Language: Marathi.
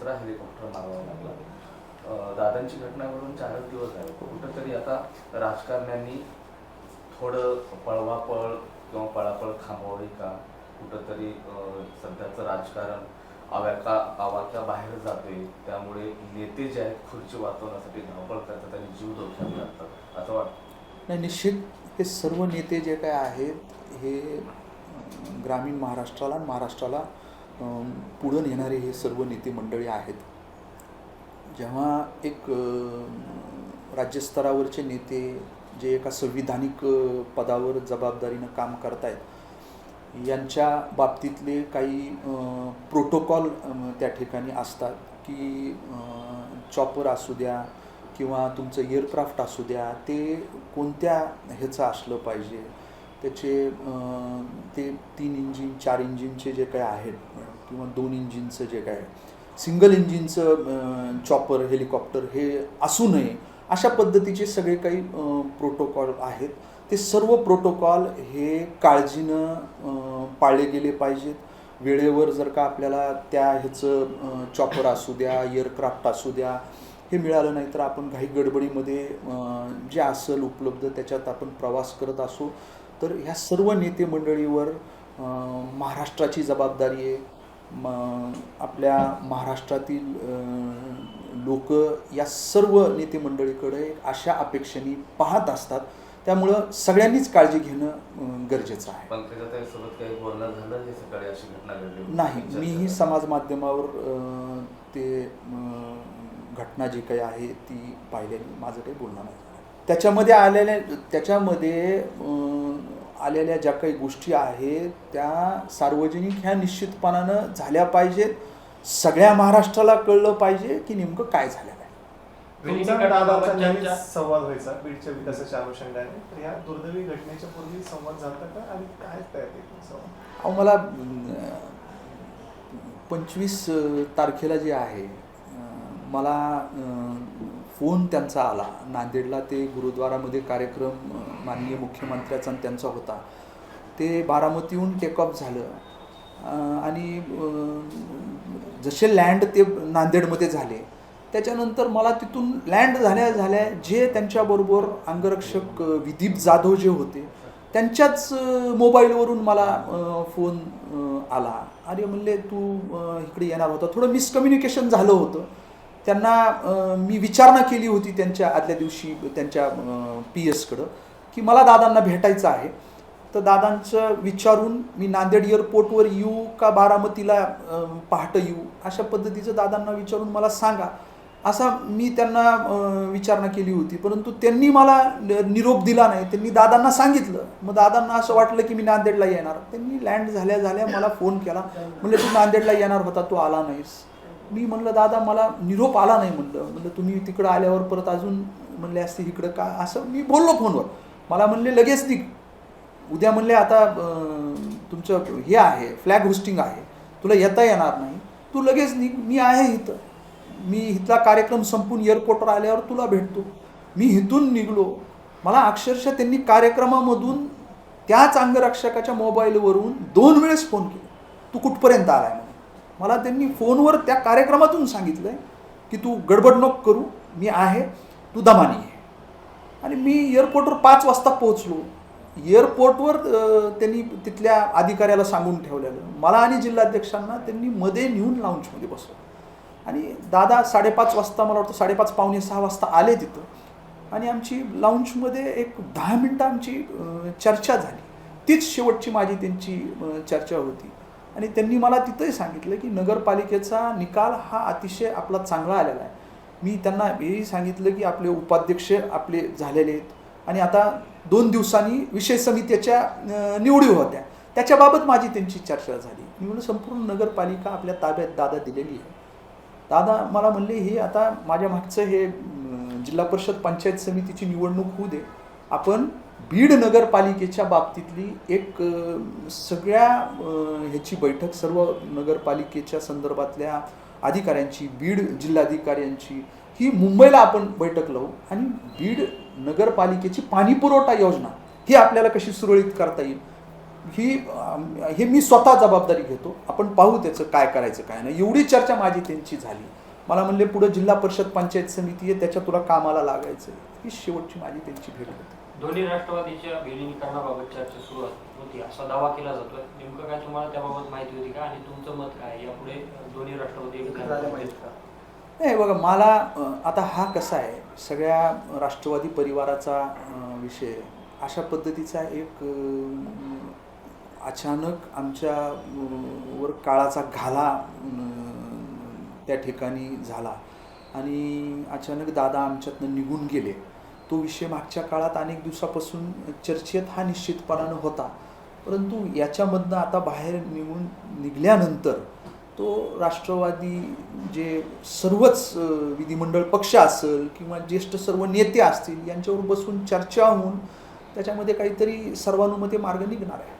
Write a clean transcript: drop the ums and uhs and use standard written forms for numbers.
दुसरा हेलिकॉप्टर मारवावा लागला. दादांची घटनावरून 4 दिवस झाले. कुठंतरी आता राजकारण्यांनी थोडं पळवापळ किंवा पळापळ थांबवावी का? कुठंतरी सध्याचं राजकारण आवाक्या बाहेर जाते, त्यामुळे नेते जे आहेत खुर्ची वाचवण्यासाठी धावपळ करतात आणि जीव धोक्यात घालतात असं वाटतं. नाही, निश्चित हे सर्व नेते जे काय आहेत हे ग्रामीण महाराष्ट्राला आणि महाराष्ट्राला पुढं नेणारे हे सर्व नेते मंडळी आहेत. जेव्हा एक राज्यस्तरावरचे नेते जे एका संविधानिक पदावर जबाबदारीनं काम करत आहेत यांच्या बाबतीतले काही प्रोटोकॉल त्या ठिकाणी असतात की चॉपर असू द्या किंवा तुमचं एअरक्राफ्ट असू द्या, ते कोणत्या ह्याचं असलं पाहिजे, त्याचे ते 3 इंजिन 4 इंजिनचे जे काय आहेत किंवा 2 इंजिनचं जे काय सिंगल इंजिनचं चॉपर हेलिकॉप्टर हे असू नये, अशा पद्धतीचे सगळे काही प्रोटोकॉल आहेत. ते सर्व प्रोटोकॉल हे काळजीनं पाळले गेले पाहिजेत. वेळेवर जर का आपल्याला त्या ह्याचं चॉपर असू द्या एअरक्राफ्ट असू द्या हे मिळालं नाही तर आपण घाई गडबडीमध्ये जे असेल उपलब्ध त्याच्यात आपण प्रवास करत असू तर ह्या सर्व नेते मंडळीवर महाराष्ट्राची जबाबदारी आहे. आपल्या महाराष्ट्रातील लोक या सर्व नेते मंडळीकडे अशा अपेक्षेने पाहत असतात. त्यामुळं सगळ्यांनीच काळजी घेणं गरजेचं आहे. पंकजाताईंसोबत काही बोलणं झालं हे सकाळी अशी घटना घडली नाही, मीही समाज माध्यमावर ते घटना जी काही आहे ती पाहिल्याने माझं काही बोलणं नाही. त्याच्यामध्ये आलेल्या ज्या काही गोष्टी आहेत त्या सार्वजनिक ह्या निश्चितपणानं झाल्या पाहिजेत. सगळ्या महाराष्ट्राला कळलं पाहिजे की नेमकं काय झालं आहे. संवाद व्हायचा बीडच्या विकासाच्या अनुषंगाने, तर या दुर्दैवी घटनेच्या पूर्वी संवाद झाला का आणि काय तयारी? मला 25 तारखेला जे आहे मला फोन त्यांचा आला. नांदेडला ते गुरुद्वारामध्ये कार्यक्रम माननीय मुख्यमंत्र्याचा त्यांचा होता. ते बारामतीहून टेकऑफ झालं आणि जसे लँड ते नांदेडमध्ये झाले त्याच्यानंतर मला तिथून लँड झाल्या जे त्यांच्याबरोबर अंगरक्षक विदीप जाधव जे होते त्यांच्याच मोबाईलवरून मला फोन आला. अरे म्हणले तू इकडे येणार होता. थोडं मिसकम्युनिकेशन झालं होतं. त्यांना मी विचारणा केली होती त्यांच्या आदल्या दिवशी त्यांच्या PS कडं की मला दादांना भेटायचं आहे. तर दादांचं विचारून मी नांदेड एअरपोर्टवर येऊ का बारामतीला पहाटे येऊ अशा पद्धतीचं दादांना विचारून मला सांगा असा मी त्यांना विचारणा केली होती. परंतु त्यांनी मला निरोप दिला नाही. त्यांनी दादांना सांगितलं. मग दादांना असं वाटलं की मी नांदेडला येणार. त्यांनी लँड झाल्या मला फोन केला. म्हणले तू नांदेडला येणार होता, तू आला नाहीस. मी म्हणलं दादा मला निरोप आला नाही. म्हणलं तुम्ही तिकडं आल्यावर परत अजून म्हणले असते इकडं का, असं मी बोललो फोनवर. मला म्हणले लगेच निघ उद्या. म्हणले आता तुमचं हे आहे फ्लॅग होस्टिंग आहे, तुला येता येणार नाही, तू लगेच निघ, मी आहे इथं. मी इथला कार्यक्रम संपून एअरपोर्टवर आल्यावर तुला भेटतो. मी इथून निघलो. मला अक्षरशः त्यांनी कार्यक्रमामधून त्याच अंगरक्षकाच्या मोबाईलवरून 2 वेळेस फोन केले, तू कुठपर्यंत आलाय म्हणून. मला त्यांनी फोनवर त्या कार्यक्रमातून सांगितलं आहे की तू गडबड नको करू, मी आहे, तू दमानी आहे. आणि मी एअरपोर्टवर 5 वाजता पोहोचलो. एअरपोर्टवर त्यांनी तिथल्या अधिकाऱ्याला सांगून ठेवलेलं. मला आणि जिल्हाध्यक्षांना त्यांनी मध्ये नेऊन लाऊंजमध्ये बसवलं. आणि दादा 5:30 वाजता, मला वाटतं 5:30 पावणे 6 वाजता आले तिथं. आणि आमची लाऊंजमध्ये एक 10 मिनटं आमची चर्चा झाली. तीच शेवटची माझी त्यांची चर्चा होती. आणि त्यांनी मला तिथंही सांगितलं की नगरपालिकेचा निकाल हा अतिशय आपला चांगला आलेला आहे. मी त्यांना हेही सांगितलं की आपले उपाध्यक्ष आपले झालेले आहेत आणि आता 2 दिवसांनी विषय समितीच्या निवडी होत्या, त्याच्याबाबत माझी त्यांची चर्चा झाली. मी म्हणून संपूर्ण नगरपालिका आपल्या ताब्यात दादा दिलेली आहे. दादा मला म्हणले हे आता माझ्या मागचं हे जिल्हा परिषद पंचायत समितीची निवडणूक होऊ दे, आपण बीड नगरपालिकेच्या बाबतीतली एक सगळ्या ह्याची बैठक सर्व नगरपालिकेच्या संदर्भातल्या अधिकाऱ्यांची, बीड जिल्हाधिकाऱ्यांची ही मुंबईला आपण बैठक लावू आणि बीड नगरपालिकेची पाणीपुरवठा योजना ही आपल्याला कशी सुरळीत करता येईल हे मी स्वतः जबाबदारी घेतो, आपण पाहू त्याचं काय करायचं काय नाही. एवढी चर्चा माझी त्यांची झाली. मला म्हणले पुढे जिल्हा परिषद पंचायत समिती आहे, त्याच्या तुला कामाला लागायचं. ही शेवटची माझी त्यांची भेट होती. दोन्ही राष्ट्रवादीच्या विलिनीकरणाबाबत चर्चा सुरू होती असा दावा केला जातोय. नेमकं काय तुम्हाला त्याबाबत माहिती होती का आणि तुमचं मत काय यापुढे दोन्ही राष्ट्रवादी एकत्र आले पाहिजेत का? नाही बघा, मला आता हा कसा आहे, सगळ्या राष्ट्रवादी परिवाराचा विषय अशा पद्धतीचा एक अचानक आमच्या वर काळाचा घाला त्या ठिकाणी झाला आणि अचानक दादा आमच्यातनं निघून गेले. तो विषय मागच्या काळात अनेक दिवसापासून चर्चेत हा निश्चितपणानं होता, परंतु याच्यामधनं आता बाहेर निघल्यानंतर तो राष्ट्रवादी जे सर्वच विधिमंडळ पक्ष असेल किंवा ज्येष्ठ सर्व नेते असतील यांच्यावर बसून चर्चा होऊन त्याच्यामध्ये काहीतरी सर्वानुमते मार्ग निघणार आहे.